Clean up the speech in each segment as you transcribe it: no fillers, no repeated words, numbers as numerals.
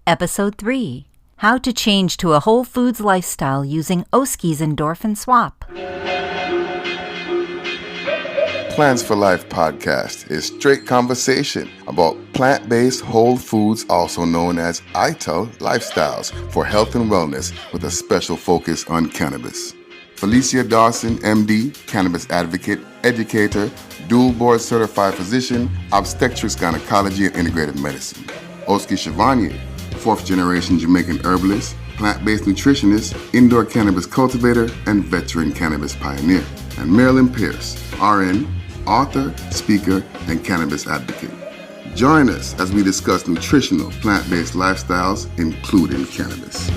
Episode 3, How to Change to a Whole Foods Lifestyle Using Oskii's Endorphin Swap. Plans for Lyfe Podcast is straight conversation about plant-based whole foods, also known as ITAL lifestyles for health and wellness with a special focus on cannabis. Felecia Dawson MD, cannabis advocate, educator, dual board certified physician, obstetrics, gynecology, and integrative medicine. Oskii Chevanier, fourth generation Jamaican herbalist, plant-based nutritionist, indoor cannabis cultivator, and veteran cannabis pioneer. And Marilyn Pierce RN, author, speaker, and cannabis advocate. Join us as we discuss nutritional plant-based lifestyles, including cannabis.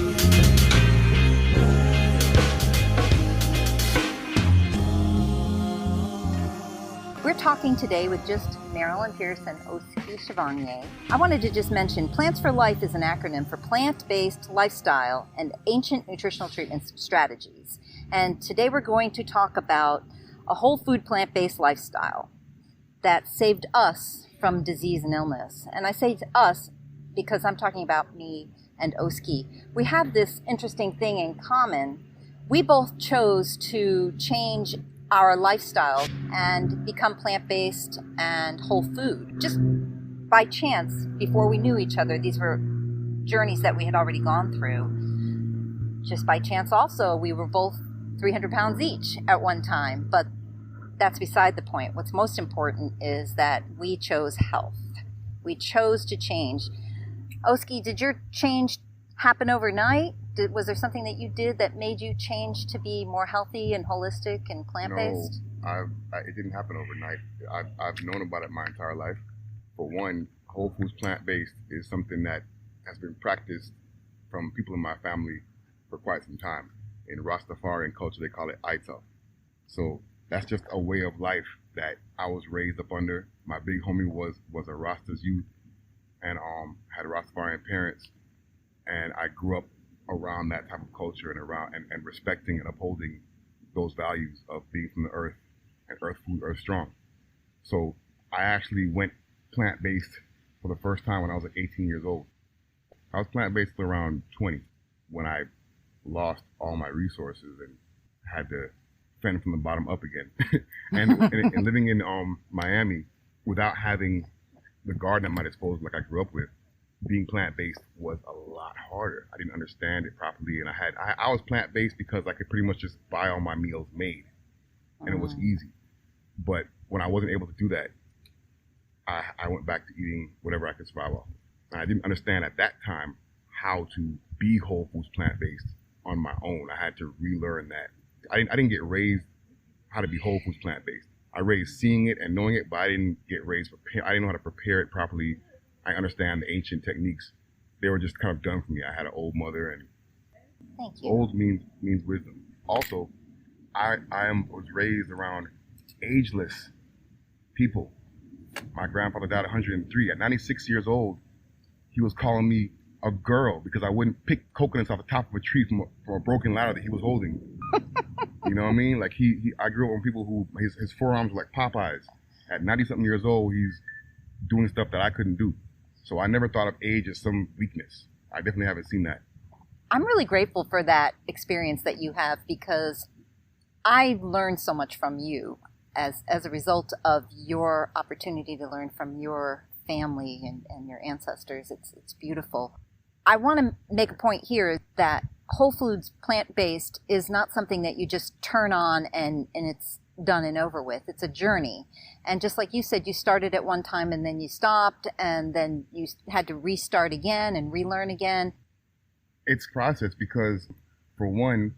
We're talking today with just Marilyn Pierce and Oskii Chevanier. I wanted to just mention Plants for Lyfe is an acronym for plant-based lifestyle and ancient nutritional treatment strategies. And today we're going to talk about a whole food plant-based lifestyle that saved us from disease and illness. And I say to us because I'm talking about me and Oskii. We have this interesting thing in common. We both chose to change our lifestyle and become plant-based and whole food. Just by chance, before we knew each other, these were journeys that we had already gone through. Just by chance also, we were both 300 pounds each at one time, but that's beside the point. What's most important is that we chose health. We chose to change. Oskii, did your change happen overnight? Was there something that you did that made you change to be more healthy and holistic and plant-based? No, it didn't happen overnight. I've known about it my entire life. For one, whole foods plant-based is something that has been practiced from people in my family for quite some time. In Rastafarian culture, they call it ITAL. So that's just a way of life that I was raised up under. My big homie was a Rasta's youth and had Rastafarian parents, and I grew up around that type of culture and respecting and upholding those values of being from the earth and earth food, earth strong. So I actually went plant-based for the first time when I was like 18 years old. I was plant-based till around 20 when I lost all my resources and had to fend from the bottom up again. and living in Miami without having the garden at my disposal like I grew up with, being plant-based was a lot harder. I didn't understand it properly, and I was plant-based because I could pretty much just buy all my meals made, and it was easy. But when I wasn't able to do that, I went back to eating whatever I could survive off. And I didn't understand at that time how to be whole foods plant-based on my own. I had to relearn that. I didn't get raised how to be whole foods plant-based. I raised seeing it and knowing it, but I didn't get raised I didn't know how to prepare it properly. I understand the ancient techniques. They were just kind of done for me. I had an old mother, and Thank you. Old means wisdom. Also, I was raised around ageless people. My grandfather died at 103. At 96 years old, he was calling me a girl because I wouldn't pick coconuts off the top of a tree from a broken ladder that he was holding. You know what I mean? Like I grew up with people who his forearms were like Popeyes. At 90-something years old, he's doing stuff that I couldn't do. So I never thought of age as some weakness. I definitely haven't seen that. I'm really grateful for that experience that you have because I learned so much from you as a result of your opportunity to learn from your family and your ancestors. It's beautiful. I want to make a point here that whole foods plant-based is not something that you just turn on and it's done and over with. It's a journey. And just like you said, you started at one time and then you stopped and then you had to restart again and relearn again. It's a process because, for one,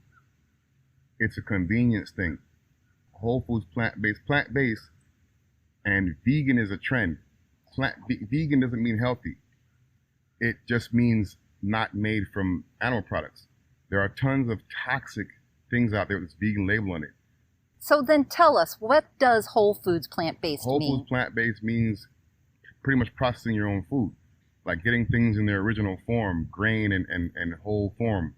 it's a convenience thing. Whole foods plant-based, and vegan is a trend. Vegan doesn't mean healthy. It just means not made from animal products. There are tons of toxic things out there with this vegan label on it. So then tell us, what does whole foods plant-based mean? Whole foods plant-based means pretty much processing your own food, like getting things in their original form, grain and whole form,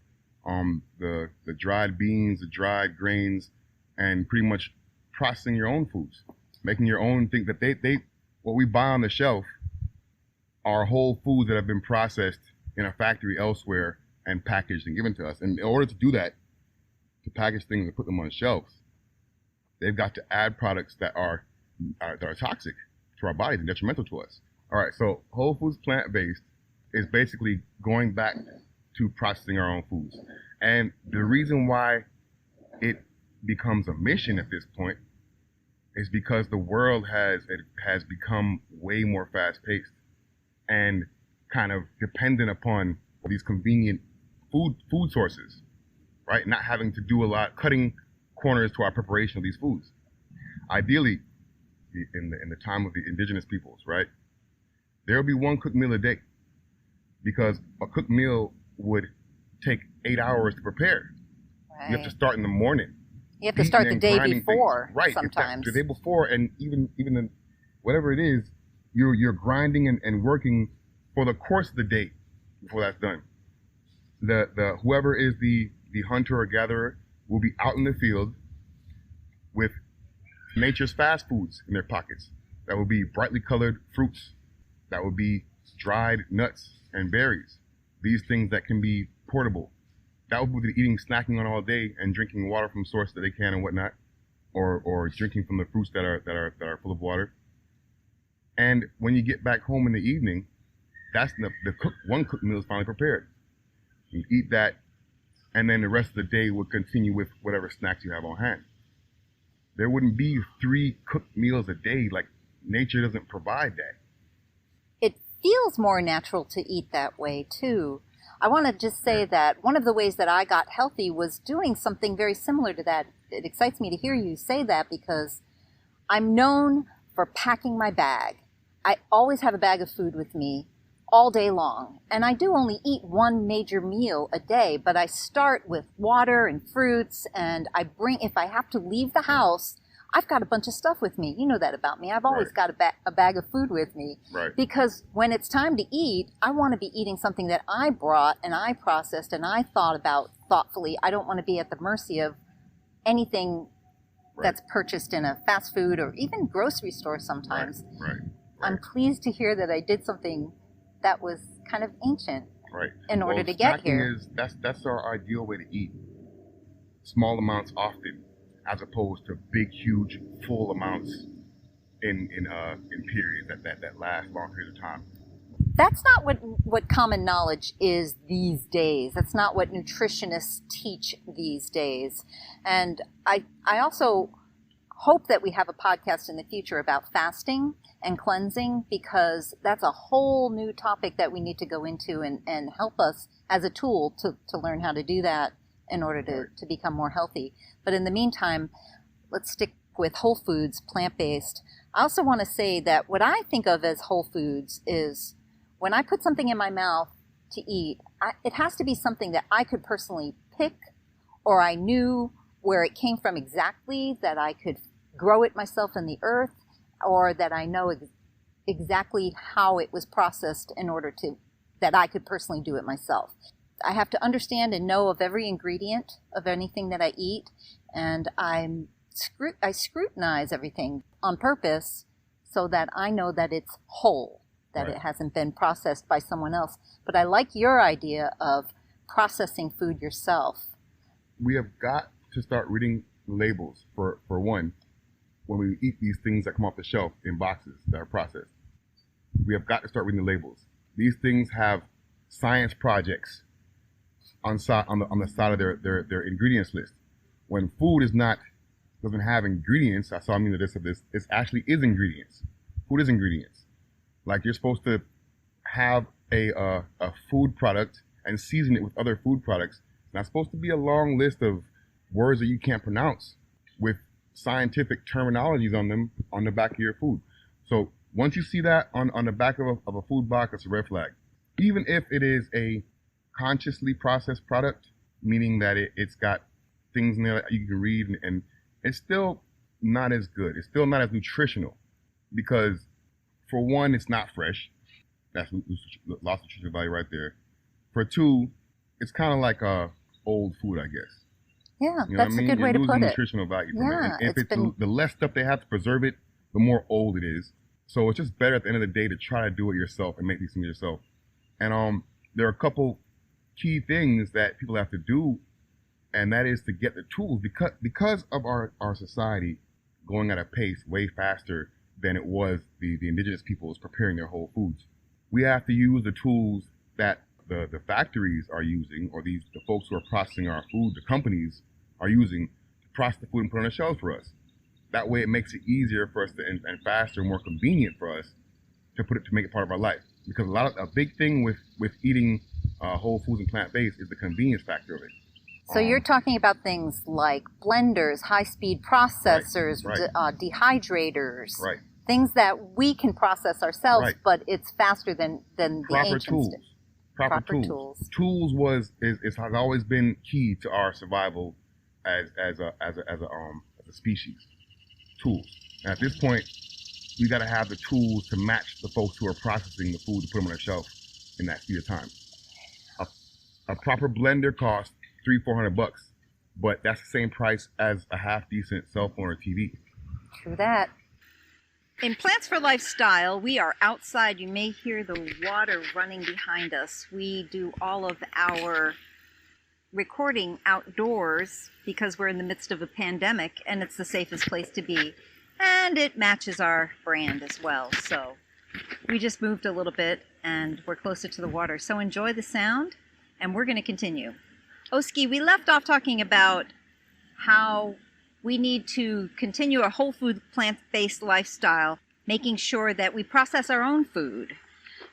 the dried beans, the dried grains, and pretty much processing your own foods, making your own thing that what we buy on the shelf are whole foods that have been processed in a factory elsewhere and packaged and given to us. And in order to do that, to package things and put them on shelves, they've got to add products that are toxic to our bodies and detrimental to us. All right, so whole foods plant-based is basically going back to processing our own foods. And the reason why it becomes a mission at this point is because the world has become way more fast-paced and kind of dependent upon these convenient food sources, right? Not having to do a lot, cutting corners to our preparation of these foods. Ideally, in the time of the indigenous peoples, right, there will be one cooked meal a day, because a cooked meal would take 8 hours to prepare. Right. You have to start in the morning. You have to start the day before, right? Sometimes the day before, and even the, whatever it is, you're grinding and working for the course of the day before that's done. The whoever is the hunter or gatherer will be out in the field with nature's fast foods in their pockets. That will be brightly colored fruits. That will be dried nuts and berries. These things that can be portable. That will be eating, snacking on all day and drinking water from source that they can and whatnot, or drinking from the fruits that are full of water. And when you get back home in the evening, that's one cooked meal is finally prepared. You eat that, and then the rest of the day will continue with whatever snacks you have on hand. There wouldn't be 3 cooked meals a day. Like, nature doesn't provide that. It feels more natural to eat that way too. I want to just say that one of the ways that I got healthy was doing something very similar to that. It excites me to hear you say that, because I'm known for packing my bag. I always have a bag of food with me all day long. And I do only eat one major meal a day, but I start with water and fruits, and if I have to leave the house, I've got a bunch of stuff with me. You know that about me. I've always got a bag of food with me. Right. Because when it's time to eat, I want to be eating something that I brought and I processed and I thought about thoughtfully. I don't want to be at the mercy of anything that's purchased in a fast food or even grocery store sometimes. Right. I'm pleased to hear that I did something that was kind of ancient in order to get here. That's our ideal way to eat. Small amounts often, as opposed to big, huge, full amounts in periods that last long periods of time. That's not what common knowledge is these days. That's not what nutritionists teach these days. And I also hope that we have a podcast in the future about fasting and cleansing, because that's a whole new topic that we need to go into and help us as a tool to learn how to do that in order to become more healthy. But in the meantime, let's stick with whole foods, plant-based. I also want to say that what I think of as whole foods is when I put something in my mouth to eat, it has to be something that I could personally pick, or I knew where it came from exactly, that I could grow it myself in the earth, or that I know exactly how it was processed in order that I could personally do it myself. I have to understand and know of every ingredient of anything that I eat, and I scrutinize everything on purpose so that I know that it's whole, that it hasn't been processed by someone else. But I like your idea of processing food yourself. We have got to start reading labels for one, when we eat these things that come off the shelf in boxes that are processed. We have got to start reading the labels. These things have science projects on the side of their ingredients list. When food doesn't have ingredients, I saw the list of this, it actually is ingredients. Food is ingredients. Like, you're supposed to have a food product and season it with other food products. It's not supposed to be a long list of words that you can't pronounce with scientific terminologies on them on the back of your food. So once you see that on the back of a food box, it's a red flag. Even if it is a consciously processed product, meaning that it's got things in there that you can read, and it's still not as good. It's still not as nutritional, because for one, it's not fresh. That's lost nutritional value right there. For two, it's kind of like old food, I guess. Yeah, you know that's a good way to put it. Nutritional value from it. And if the less stuff they have to preserve it, the more old it is. So it's just better at the end of the day to try to do it yourself and make these things yourself. And there are a couple key things that people have to do, and that is to get the tools, because of our society going at a pace way faster than it was the indigenous peoples preparing their whole foods. We have to use the tools that the factories are using, or the folks who are processing our food, the companies are using to process the food and put it on the shelves for us. That way it makes it easier for us and faster, more convenient for us to make it part of our life. Because a big thing with eating whole foods and plant-based is the convenience factor of it. So you're talking about things like blenders, high-speed processors, right. Dehydrators, right. Things that we can process ourselves, right. but it's faster than the ancients did. Proper tools. Tools has always been key to our survival as a species. Tools. And at this point, we got to have the tools to match the folks who are processing the food to put them on a shelf in that speed of time. A proper blender costs $300-400, but that's the same price as a half decent cell phone or TV. True that. In Plants for Lifestyle, we are outside. You may hear the water running behind us. We do all of our recording outdoors because we're in the midst of a pandemic, and it's the safest place to be. And it matches our brand as well. So we just moved a little bit, and we're closer to the water. So enjoy the sound, and we're going to continue. Oskii, we left off talking about how we need to continue a whole food, plant-based lifestyle, making sure that we process our own food.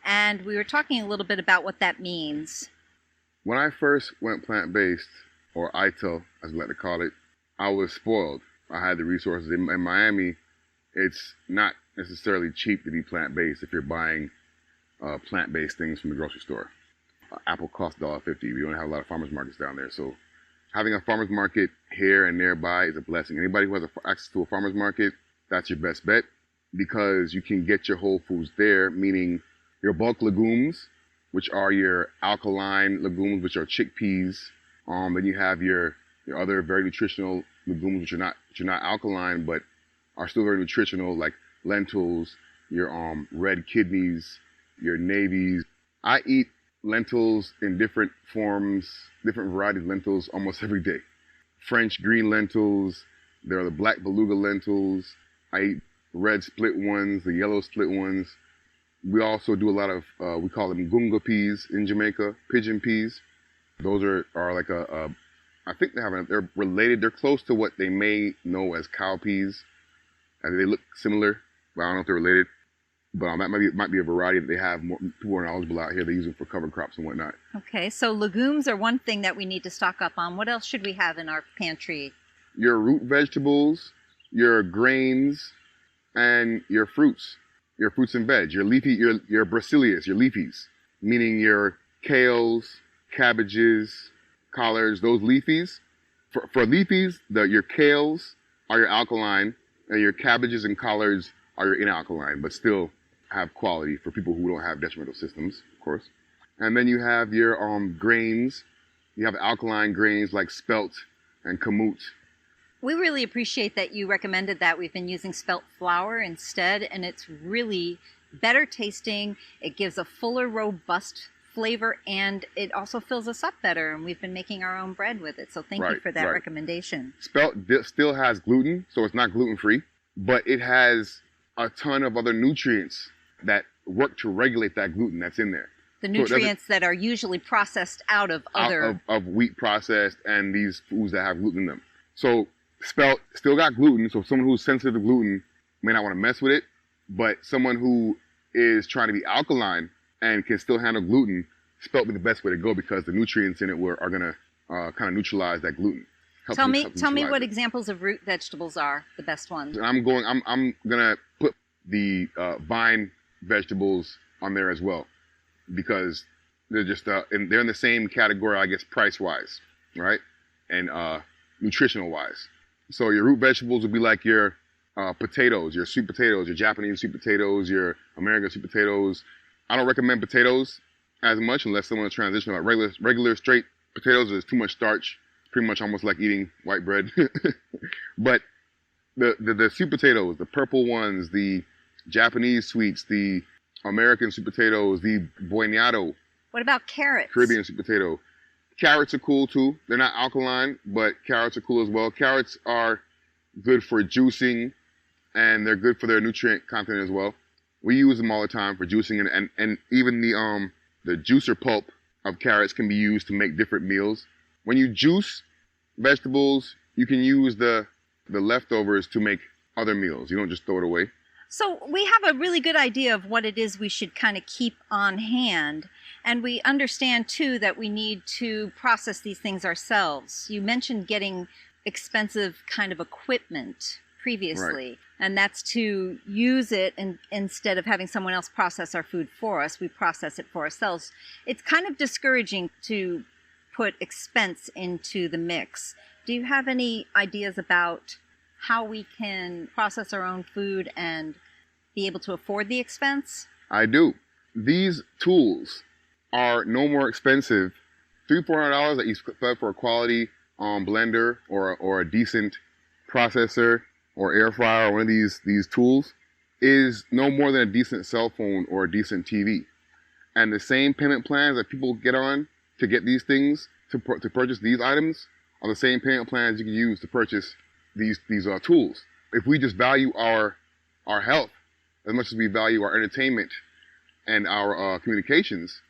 And we were talking a little bit about what that means. When I first went plant-based, or ITIL, as we like to call it, I was spoiled. I had the resources. In Miami, it's not necessarily cheap to be plant-based if you're buying plant-based things from the grocery store. Apple costs $1.50. We don't have a lot of farmers markets down there, so having a farmer's market here and nearby is a blessing. Anybody who has access to a farmer's market, that's your best bet, because you can get your whole foods there, meaning your bulk legumes, which are your alkaline legumes, which are chickpeas. Then you have your other very nutritional legumes, which are not alkaline, but are still very nutritional, like lentils, your red kidneys, your navies. I eat lentils in different forms, different varieties of lentils almost every day. French green lentils, there are the black beluga lentils. I eat red split ones, the yellow split ones. We also do a lot of, we call them gunga peas in Jamaica, pigeon peas. Those are like I think they're related. They're close to what they may know as cow peas. And they look similar, but I don't know if they're related. But that might be a variety that they have. More people are knowledgeable out here. They use them for cover crops and whatnot. Okay, so legumes are one thing that we need to stock up on. What else should we have in our pantry? Your root vegetables, your grains, and your fruits and veg. Your leafy, your bracilius, your leafies, meaning your kales, cabbages, collards. Those leafies. For leafies, your kales are your alkaline, and your cabbages and collards are your inalkaline, but still have quality for people who don't have detrimental systems, of course. And then you have your grains. You have alkaline grains like spelt and kamut. We really appreciate that you recommended that. We've been using spelt flour instead, and it's really better tasting. It gives a fuller, robust flavor, and it also fills us up better, and we've been making our own bread with it. So thank you for that recommendation. Spelt still has gluten, so it's not gluten-free, but it has a ton of other nutrients that work to regulate that gluten that's in there. The nutrients that are usually processed out of other... Of wheat processed and these foods that have gluten in them. So spelt still got gluten, so someone who's sensitive to gluten may not want to mess with it, but someone who is trying to be alkaline and can still handle gluten, spelt would be the best way to go because the nutrients in it are going to kind of neutralize that gluten. Tell me what examples of root vegetables are the best ones. And I'm gonna put the vine vegetables on there as well because they're just they're in the same category, I guess, price wise, right, and nutritional wise. So your root vegetables would be like your potatoes, your sweet potatoes, your Japanese sweet potatoes, your American sweet potatoes. I don't recommend potatoes as much unless someone's transitioning. Like regular straight potatoes is too much starch. Pretty much almost like eating white bread. But the sweet potatoes, the purple ones, the Japanese sweets, the American sweet potatoes, the boignado What about carrots? Caribbean sweet potato. Carrots are cool too. They're not alkaline, but carrots are cool as well. Carrots are good for juicing, and they're good for their nutrient content as well. We use them all the time for juicing, and even the juicer pulp of carrots can be used to make different meals. When you juice vegetables, you can use the leftovers to make other meals. You don't just throw it away. So we have a really good idea of what it is we should kind of keep on hand. And we understand, too, that we need to process these things ourselves. You mentioned getting expensive kind of equipment previously. Right. And that's to use it, and instead of having someone else process our food for us, we process it for ourselves. It's kind of discouraging to put expense into the mix. Do you have any ideas about how we can process our own food and be able to afford the expense? I do. These tools are no more expensive. $300-$400 that you spend for a quality blender or a decent processor or air fryer or one of these tools is no more than a decent cell phone or a decent TV. And the same payment plans that people get on to get these things, to purchase these items, are the same payment plans you can use to purchase these tools. If we just value our health as much as we value our entertainment and our communications,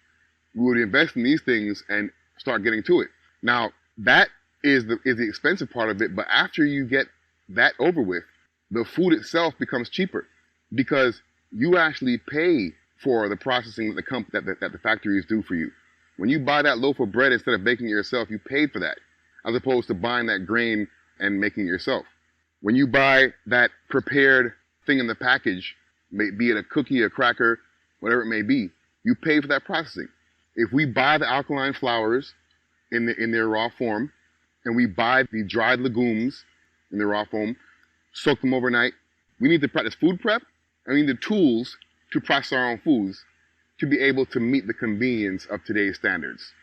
we would invest in these things and start getting to it. Now, that is the expensive part of it, but after you get that over with, the food itself becomes cheaper because you actually pay for the processing that the factories do for you. When you buy that loaf of bread instead of baking it yourself, you paid for that, as opposed to buying that grain and making it yourself. When you buy that prepared thing in the package, be it a cookie, a cracker, whatever it may be, you pay for that processing. If we buy the alkaline flours in their raw form, and we buy the dried legumes in their raw form, soak them overnight, we need to practice food prep, and we need the tools to process our own foods to be able to meet the convenience of today's standards,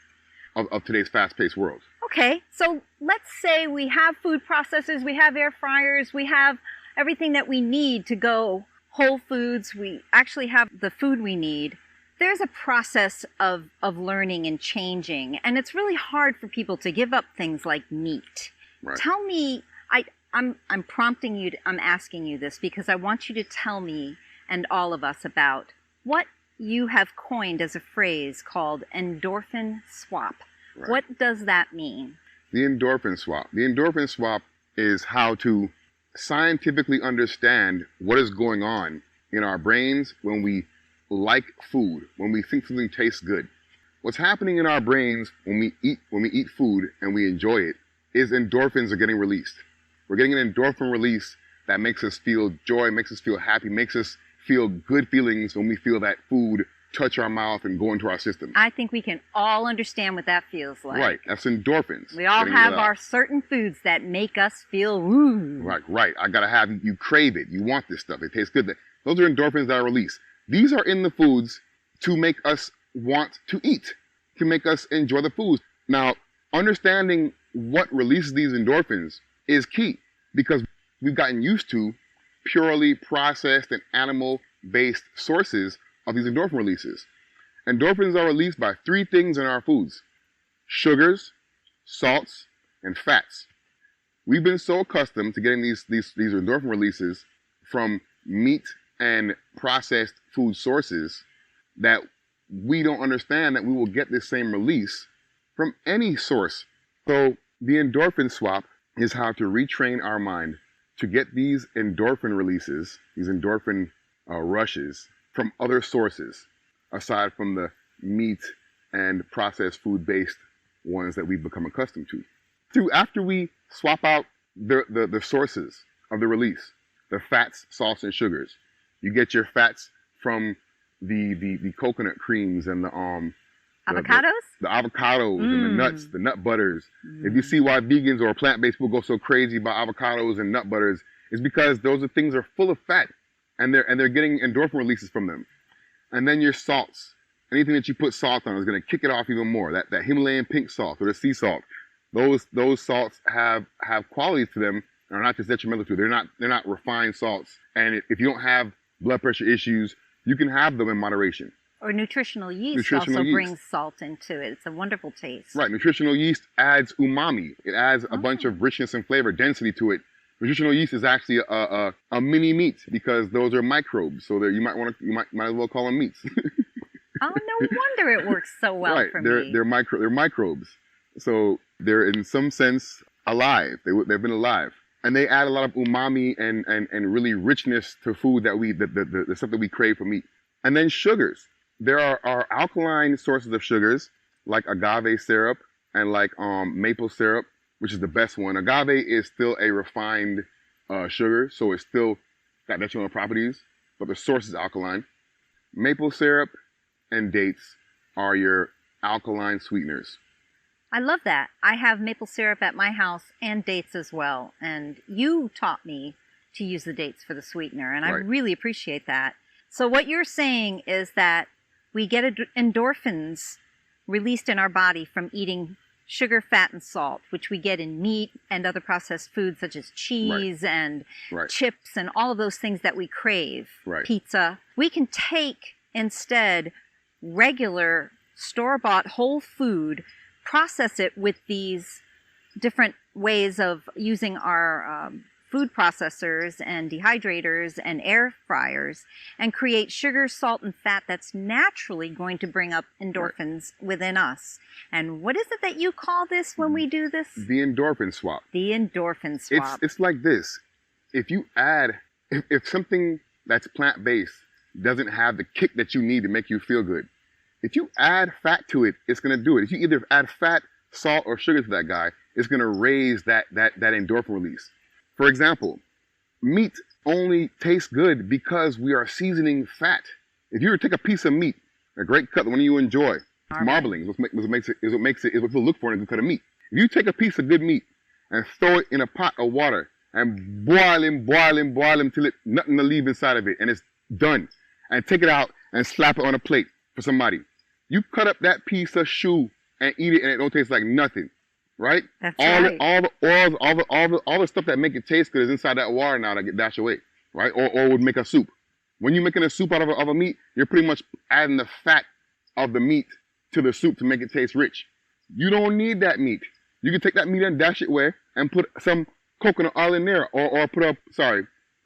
of today's fast-paced world. Okay, so let's say we have food processors, we have air fryers, we have everything that we need to go whole foods, we actually have the food we need. There's a process of learning and changing, and it's really hard for people to give up things like meat. Right. Tell me, I'm prompting you, I'm asking you this because I want you to tell me and all of us about what you have coined as a phrase called endorphin swap. Right. What does that mean? The endorphin swap. The endorphin swap is how to scientifically understand what is going on in our brains when we like food, when we think something tastes good. What's happening in our brains when we eat food and we enjoy it is endorphins are getting released. We're getting an endorphin release that makes us feel joy, makes us feel happy, makes us feel good feelings when we feel that food touch our mouth and go into our system. I think we can all understand what that feels like. Right, that's endorphins. We all have our certain foods that make us feel ooh. Right. I gotta have, you crave it. You want this stuff. It tastes good. Those are endorphins that are released. These are in the foods to make us want to eat, to make us enjoy the foods. Now, understanding what releases these endorphins is key because we've gotten used to purely processed and animal-based sources of these endorphin releases. Endorphins are released by three things in our foods: sugars, salts, and fats. We've been so accustomed to getting these endorphin releases from meat and processed food sources that we don't understand that we will get this same release from any source. So the endorphin swap is how to retrain our mind to get these endorphin releases, these endorphin rushes from other sources aside from the meat and processed food-based ones that we've become accustomed to. After we swap out the sources of the release, the fats, salts, and sugars, you get your fats from the coconut creams and the avocados? The avocados and the nuts, the nut butters. If you see why vegans or plant-based people go so crazy about avocados and nut butters, it's because those things are full of fat and they're getting endorphin releases from them. And then your salts. Anything that you put salt on is going to kick it off even more. That Himalayan pink salt or the sea salt. Those salts have qualities to them and are not just detrimental to you. They're not refined salts. And if you don't have blood pressure issues, you can have them in moderation. Or nutritional yeast Nutritional also yeast. brings salt into it. It's a wonderful taste. Right. Nutritional yeast adds umami. It adds a bunch of richness and flavor, density to it. Nutritional yeast is actually a mini meat because those are microbes. So you might as well call them meats. Oh, no wonder it works so well right. for They're me. they're microbes. So they're in some sense alive. They've been alive. And they add a lot of umami and really richness to food that the stuff that we crave for meat. And then sugars. There are alkaline sources of sugars like agave syrup and like maple syrup, which is the best one. Agave is still a refined sugar, so it's still got detrimental properties, but the source is alkaline. Maple syrup and dates are your alkaline sweeteners. I love that. I have maple syrup at my house and dates as well. And you taught me to use the dates for the sweetener, and I really appreciate that. So what you're saying is that we get endorphins released in our body from eating sugar, fat, and salt, which we get in meat and other processed foods such as cheese and chips and all of those things that we crave, pizza. We can take instead regular store-bought whole food, process it with these different ways of using our food processors and dehydrators and air fryers and create sugar, salt, and fat that's naturally going to bring up endorphins within us. And what is it that you call this when we do this? The endorphin swap. The endorphin swap. It's like this. If you add, if something that's plant-based doesn't have the kick that you need to make you feel good, if you add fat to it, it's going to do it. If you either add fat, salt, or sugar to that guy, it's going to raise that endorphin release. For example, meat only tastes good because we are seasoning fat. If you were to take a piece of meat, a great cut, the one you enjoy, marbling is what people look for in a good cut of meat. If you take a piece of good meat and throw it in a pot of water and boil him till nothing to leave inside of it and it's done, and take it out and slap it on a plate for somebody, you cut up that piece of shoe and eat it and it don't taste like nothing. Right? That's all the oils, all the stuff that make it taste good is inside that water now that get dashed away, right? Or would make a soup. When you're making a soup out of a meat, you're pretty much adding the fat of the meat to the soup to make it taste rich. You don't need that meat. You can take that meat and dash it away and put some coconut oil in there, or put up,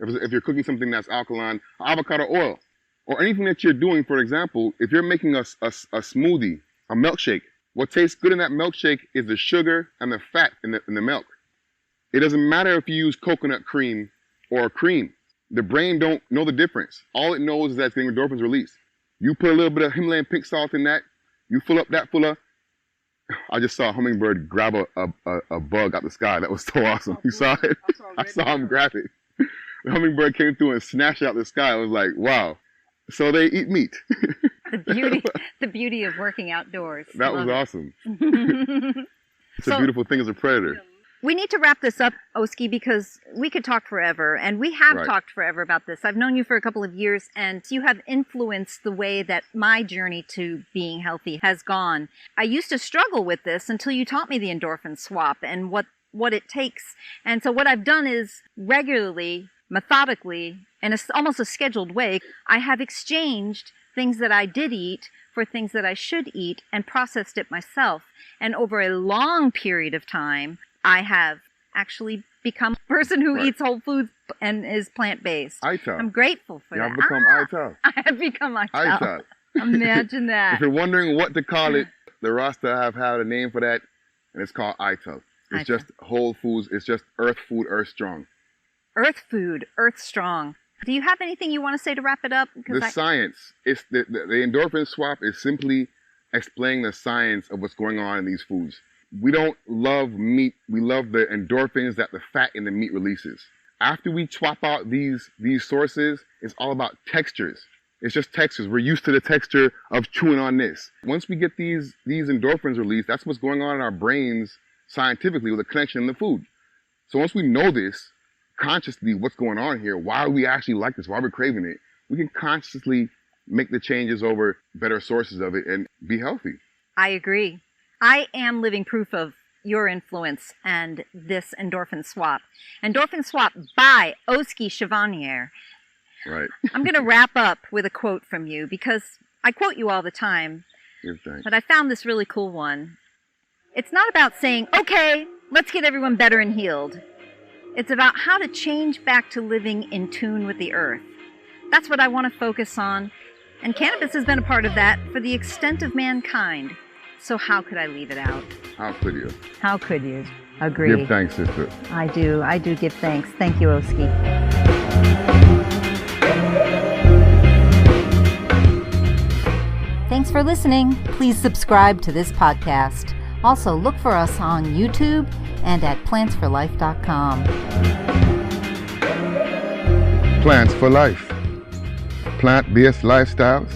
if you're cooking something that's alkaline, avocado oil, or anything that you're doing. For example, if you're making a smoothie, a milkshake, what tastes good in that milkshake is the sugar and the fat in the milk. It doesn't matter if you use coconut cream or cream. The brain don't know the difference. All it knows is that it's getting endorphins released. You put a little bit of Himalayan pink salt in that, you fill up that full of... I just saw a hummingbird grab a bug out the sky. That was so awesome. You saw it? I saw him grab it. The hummingbird came through and snatched it out the sky. I was like, wow. So they eat meat. The beauty of working outdoors. That was awesome. It's a beautiful thing as a predator. We need to wrap this up, Oskii, because we could talk forever, and we have talked forever about this. I've known you for a couple of years, and you have influenced the way that my journey to being healthy has gone. I used to struggle with this until you taught me the endorphin swap and what it takes. And so what I've done is regularly, methodically, in almost a scheduled way, I have exchanged things that I did eat for things that I should eat and processed it myself. And over a long period of time, I have actually become a person who eats whole foods and is plant-based. ITAL. I'm grateful for that. You've become ITAL. I have become ITAL. ITAL. Imagine that. If you're wondering what to call it, the Rasta have had a name for that, and it's called ITAL. It's just whole foods. It's just earth food, earth strong. Earth food, earth strong. Do you have anything you want to say to wrap it up? Science. It's the endorphin swap is simply explaining the science of what's going on in these foods. We don't love meat. We love the endorphins that the fat in the meat releases. After we swap out these sources, it's all about textures. It's just textures. We're used to the texture of chewing on this. Once we get these endorphins released, that's what's going on in our brains scientifically with the connection in the food. So once we know this, consciously what's going on here, why we actually like this, why we're craving it, we can consciously make the changes over better sources of it and be healthy. I agree. I am living proof of your influence and this endorphin swap. Endorphin swap by Oskii Chevanier. Right. I'm going to wrap up with a quote from you because I quote you all the time, Give thanks. but I found this really cool one. It's not about saying, okay, let's get everyone better and healed. It's about how to change back to living in tune with the earth. That's what I want to focus on, and cannabis has been a part of that for the extent of mankind. So how could I leave it out? How could you? How could you? Agree. Give thanks, sister. I do give thanks. Thank you, Oskii. Thanks for listening. Please subscribe to this podcast. Also, look for us on YouTube and at plantsforlife.com. Plants for Life. Plant-based lifestyles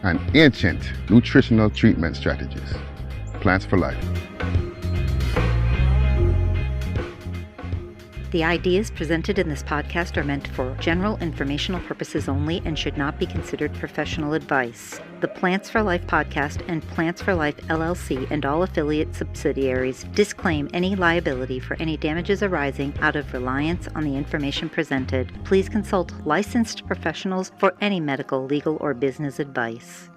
and ancient nutritional treatment strategies. Plants for Life. The ideas presented in this podcast are meant for general informational purposes only and should not be considered professional advice. The Plants for Lyfe podcast and Plants for Lyfe LLC and all affiliate subsidiaries disclaim any liability for any damages arising out of reliance on the information presented. Please consult licensed professionals for any medical, legal, or business advice.